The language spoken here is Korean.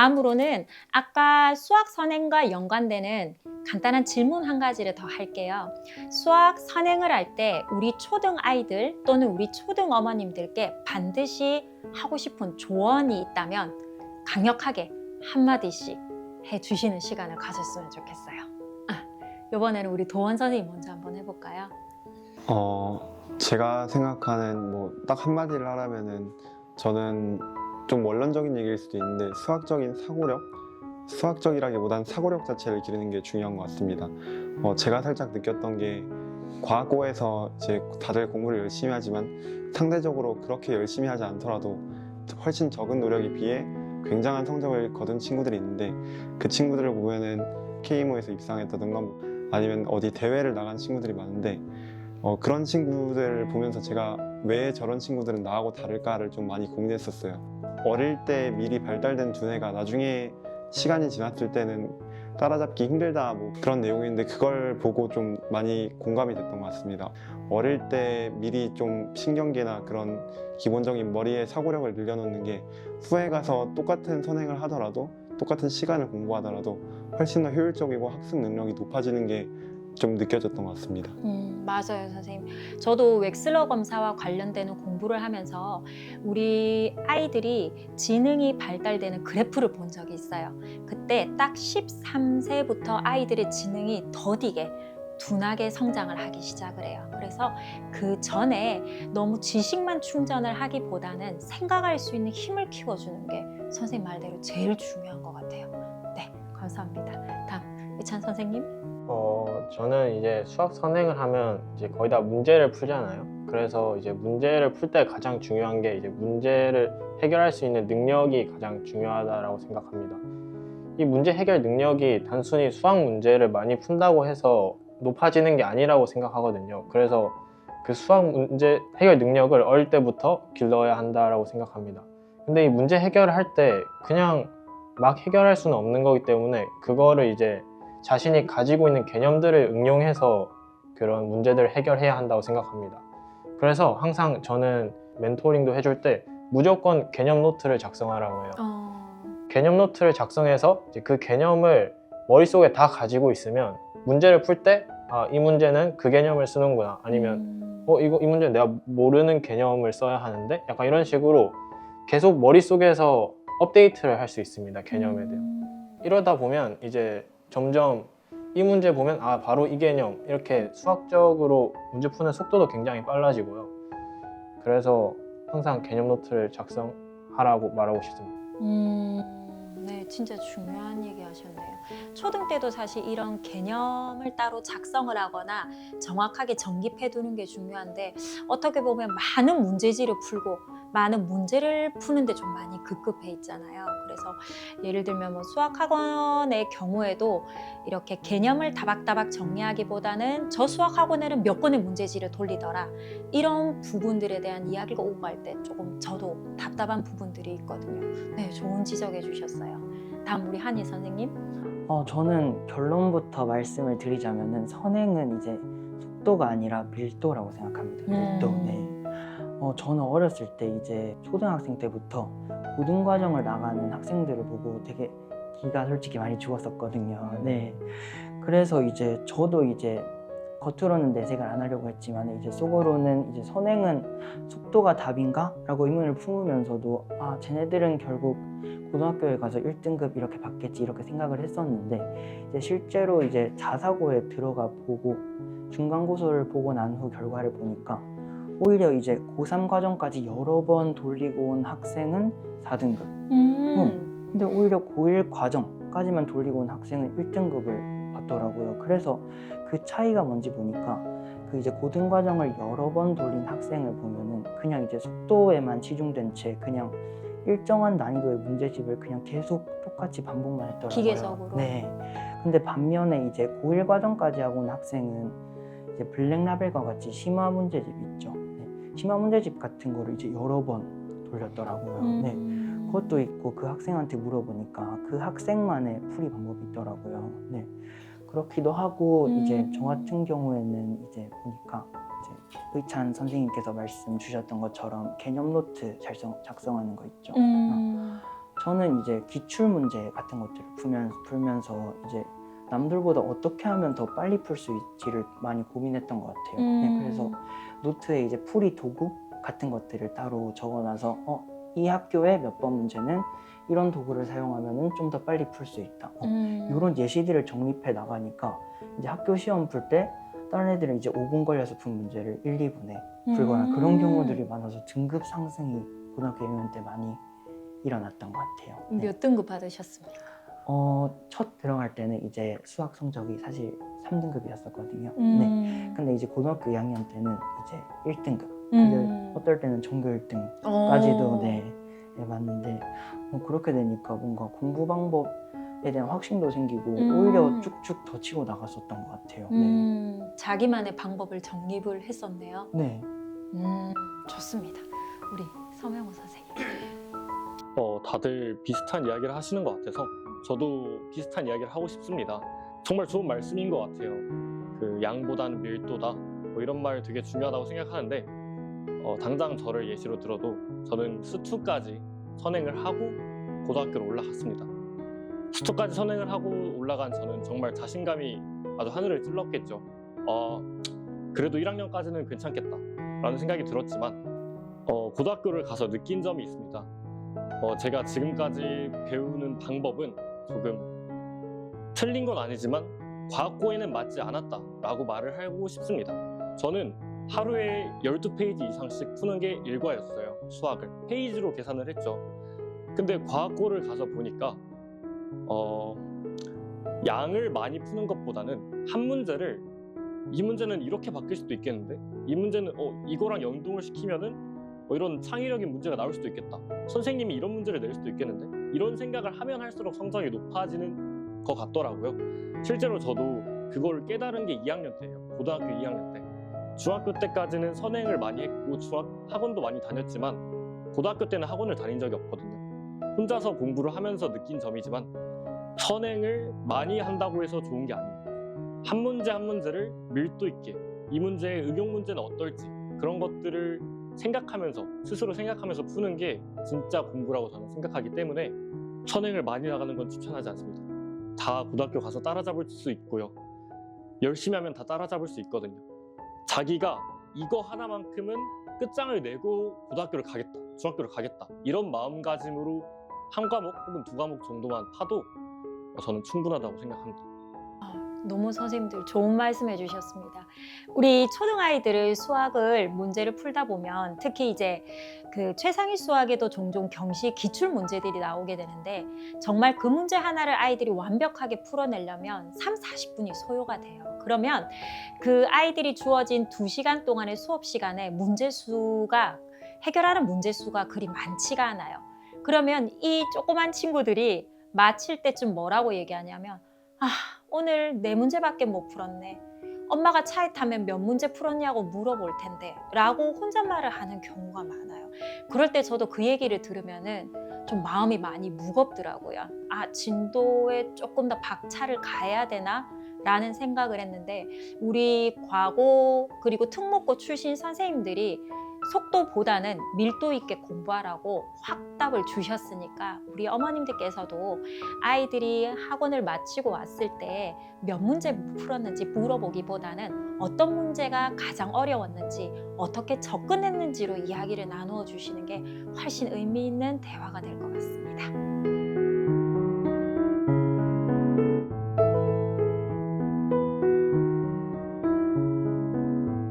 다음으로는 아까 수학 선행과 연관되는 간단한 질문 한 가지를 더 할게요. 수학 선행을 할 때 우리 초등 아이들 또는 우리 초등 어머님들께 반드시 하고 싶은 조언이 있다면 강력하게 한마디씩 해주시는 시간을 가졌으면 좋겠어요. 이번에는 우리 도원 선생님 먼저 한번 해볼까요? 제가 생각하는 딱 한마디를 하라면은 저는 좀 원론적인 얘기일 수도 있는데 수학적인 사고력? 수학적이라기보단 사고력 자체를 기르는 게 중요한 것 같습니다. 제가 살짝 느꼈던 게 과학고에서 이제 다들 공부를 열심히 하지만 상대적으로 그렇게 열심히 하지 않더라도 훨씬 적은 노력에 비해 굉장한 성적을 거둔 친구들이 있는데 그 친구들을 보면은 K모에서 입상했다든가 아니면 어디 대회를 나간 친구들이 많은데 그런 친구들을 보면서 제가 왜 저런 친구들은 나하고 다를까를 좀 많이 고민했었어요. 어릴 때 미리 발달된 두뇌가 나중에 시간이 지났을 때는 따라잡기 힘들다 그런 내용인데 그걸 보고 좀 많이 공감이 됐던 것 같습니다. 어릴 때 미리 좀 신경계나 그런 기본적인 머리의 사고력을 늘려놓는 게 후에 가서 똑같은 선행을 하더라도 똑같은 시간을 공부하더라도 훨씬 더 효율적이고 학습 능력이 높아지는 게 좀 느껴졌던 것 같습니다. 맞아요, 선생님. 저도 웩슬러 검사와 관련되는 공부를 하면서 우리 아이들이 지능이 발달되는 그래프를 본 적이 있어요. 그때 딱 13세부터 아이들의 지능이 더디게 둔하게 성장을 하기 시작을 해요. 그래서 그 전에 너무 지식만 충전을 하기보다는 생각할 수 있는 힘을 키워주는 게 선생님 말대로 제일 중요한 것 같아요. 네, 감사합니다. 다음, 이찬 선생님. 저는 이제 수학 선행을 하면 이제 거의 다 문제를 풀잖아요. 그래서 이제 문제를 풀 때 가장 중요한 게 이제 문제를 해결할 수 있는 능력이 가장 중요하다고 생각합니다. 이 문제 해결 능력이 단순히 수학 문제를 많이 푼다고 해서 높아지는 게 아니라고 생각하거든요. 그래서 그 수학 문제 해결 능력을 어릴 때부터 길러야 한다고 생각합니다. 근데 이 문제 해결을 할 때 그냥 막 해결할 수는 없는 거기 때문에 그거를 이제 자신이 가지고 있는 개념들을 응용해서 그런 문제들을 해결해야 한다고 생각합니다. 그래서 항상 저는 멘토링도 해줄 때 무조건 개념 노트를 작성하라고 해요. 개념 노트를 작성해서 이제 그 개념을 머릿속에 다 가지고 있으면 문제를 풀 때 이 문제는 그 개념을 쓰는구나, 아니면 이 문제는 내가 모르는 개념을 써야 하는데, 약간 이런 식으로 계속 머릿속에서 업데이트를 할 수 있습니다, 개념에 대한. 이러다 보면 이제 점점 이 문제 보면 바로 이 개념, 이렇게 수학적으로 문제 푸는 속도도 굉장히 빨라지고요. 그래서 항상 개념 노트를 작성하라고 말하고 싶습니다. 네, 진짜 중요한 얘기 하셨네요. 초등 때도 사실 이런 개념을 따로 작성을 하거나 정확하게 정립해 두는 게 중요한데 어떻게 보면 많은 문제지를 풀고 많은 문제를 푸는데 좀 많이 급급해 있잖아요. 그래서 예를 들면 수학학원의 경우에도 이렇게 개념을 다박다박 정리하기보다는 저 수학학원에는 몇 권의 문제지를 돌리더라, 이런 부분들에 대한 이야기가 오고 갈 때 조금 저도 답답한 부분들이 있거든요. 네, 좋은 지적해 주셨어요. 다음 우리 한희 선생님. 저는 결론부터 말씀을 드리자면은 선행은 이제 속도가 아니라 밀도라고 생각합니다. 밀도. 네. 저는 어렸을 때 이제 초등학생 때부터 고등과정을 나가는 학생들을 보고 되게 기가 솔직히 많이 죽었었거든요. 네. 그래서 이제 저도 이제 겉으로는 내색을 안 하려고 했지만 이제 속으로는 이제 선행은 속도가 답인가? 라고 의문을 품으면서도 쟤네들은 결국 고등학교에 가서 1등급 이렇게 받겠지 이렇게 생각을 했었는데 이제 실제로 이제 자사고에 들어가 보고 중간고사를 보고 난 후 결과를 보니까 오히려 이제 고3 과정까지 여러 번 돌리고 온 학생은 4등급. 근데 오히려 고1 과정까지만 돌리고 온 학생은 1등급을 받더라고요. 그래서 그 차이가 뭔지 보니까 그 이제 고등 과정을 여러 번 돌린 학생을 보면은 그냥 이제 속도에만 치중된 채 그냥 일정한 난이도의 문제집을 그냥 계속 똑같이 반복만 했더라고요. 기계적으로. 네. 근데 반면에 이제 고1 과정까지 하고 온 학생은 이제 블랙라벨과 같이 심화 문제집 있죠. 네. 심화 문제집 같은 거를 이제 여러 번 돌렸더라고요. 네. 그것도 있고 그 학생한테 물어보니까 그 학생만의 풀이 방법이 있더라고요. 네. 그렇기도 하고 이제 저 같은 경우에는 이제 보니까 이제 의찬 선생님께서 말씀 주셨던 것처럼 개념 노트 작성하는 거 있죠. 저는 이제 기출 문제 같은 것들을 풀면서 이제 남들보다 어떻게 하면 더 빨리 풀 수 있지를 많이 고민했던 것 같아요. 네, 그래서 노트에 이제 풀이 도구 같은 것들을 따로 적어놔서 이 학교의 몇 번 문제는 이런 도구를 사용하면 좀 더 빨리 풀 수 있다. 이런 예시들을 정립해 나가니까 이제 학교 시험 풀 때 다른 애들은 이제 5분 걸려서 푼 문제를 1, 2분에 풀거나 그런 경우들이 많아서 등급 상승이 고등학교 1학년 때 많이 일어났던 것 같아요. 네. 몇 등급 받으셨습니까? 첫 들어갈 때는 이제 수학 성적이 사실 3등급이었었거든요. 네. 근데 이제 고등학교 2학년 때는 이제 1등급. 근데 어떨 때는 전교 1등까지도 네, 해봤는데 그렇게 되니까 뭔가 공부 방법에 대한 확신도 생기고 오히려 쭉쭉 더 치고 나갔었던 것 같아요. 네. 자기만의 방법을 정립을 했었네요. 네. 좋습니다. 우리 서명호 선생님. 다들 비슷한 이야기를 하시는 것 같아서 저도 비슷한 이야기를 하고 싶습니다. 정말 좋은 말씀인 것 같아요. 그 양보다는 밀도다 뭐 이런 말 되게 중요하다고 생각하는데 당장 저를 예시로 들어도 저는 스투까지 선행을 하고 고등학교로 올라갔습니다. 스투까지 선행을 하고 올라간 저는 정말 자신감이 아주 하늘을 찔렀겠죠. 그래도 1학년까지는 괜찮겠다 라는 생각이 들었지만 고등학교를 가서 느낀 점이 있습니다. 제가 지금까지 배우는 방법은 조금 틀린 건 아니지만 과학고에는 맞지 않았다라고 말을 하고 싶습니다. 저는 하루에 12페이지 이상씩 푸는 게 일과였어요. 수학을 페이지로 계산을 했죠. 근데 과학고를 가서 보니까 양을 많이 푸는 것보다는 한 문제를 이 문제는 이렇게 바뀔 수도 있겠는데 이 문제는 이거랑 연동을 시키면은 이런 창의력인 문제가 나올 수도 있겠다. 선생님이 이런 문제를 낼 수도 있겠는데 이런 생각을 하면 할수록 성적이 높아지는 것 같더라고요. 실제로 저도 그걸 깨달은 게 2학년 때예요. 고등학교 2학년 때. 중학교 때까지는 선행을 많이 했고 학원도 많이 다녔지만 고등학교 때는 학원을 다닌 적이 없거든요. 혼자서 공부를 하면서 느낀 점이지만 선행을 많이 한다고 해서 좋은 게 아니에요. 한 문제 한 문제를 밀도 있게 이 문제의 응용 문제는 어떨지 그런 것들을 스스로 생각하면서 푸는 게 진짜 공부라고 저는 생각하기 때문에 선행을 많이 나가는 건 추천하지 않습니다. 다 고등학교 가서 따라잡을 수 있고요. 열심히 하면 다 따라잡을 수 있거든요. 자기가 이거 하나만큼은 끝장을 내고 고등학교를 가겠다, 중학교를 가겠다 이런 마음가짐으로 한 과목 혹은 두 과목 정도만 파도 저는 충분하다고 생각합니다. 너무 선생님들 좋은 말씀 해주셨습니다. 우리 초등아이들을 수학을 문제를 풀다 보면 특히 이제 그 최상위 수학에도 종종 경시 기출 문제들이 나오게 되는데 정말 그 문제 하나를 아이들이 완벽하게 풀어내려면 30-40분이 소요가 돼요. 그러면 그 아이들이 주어진 2시간 동안의 수업 시간에 해결하는 문제 수가 그리 많지가 않아요. 그러면 이 조그만 친구들이 마칠 때쯤 뭐라고 얘기하냐면 오늘 4문제밖에 못 풀었네. 엄마가 차에 타면 몇 문제 풀었냐고 물어볼 텐데 라고 혼잣말을 하는 경우가 많아요. 그럴 때 저도 그 얘기를 들으면은 좀 마음이 많이 무겁더라고요. 진도에 조금 더 박차를 가해야 되나? 라는 생각을 했는데 우리 과고 그리고 특목고 출신 선생님들이 속도보다는 밀도 있게 공부하라고 확답을 주셨으니까 우리 어머님들께서도 아이들이 학원을 마치고 왔을 때 몇 문제 풀었는지 물어보기보다는 어떤 문제가 가장 어려웠는지 어떻게 접근했는지로 이야기를 나누어 주시는 게 훨씬 의미 있는 대화가 될 것 같습니다.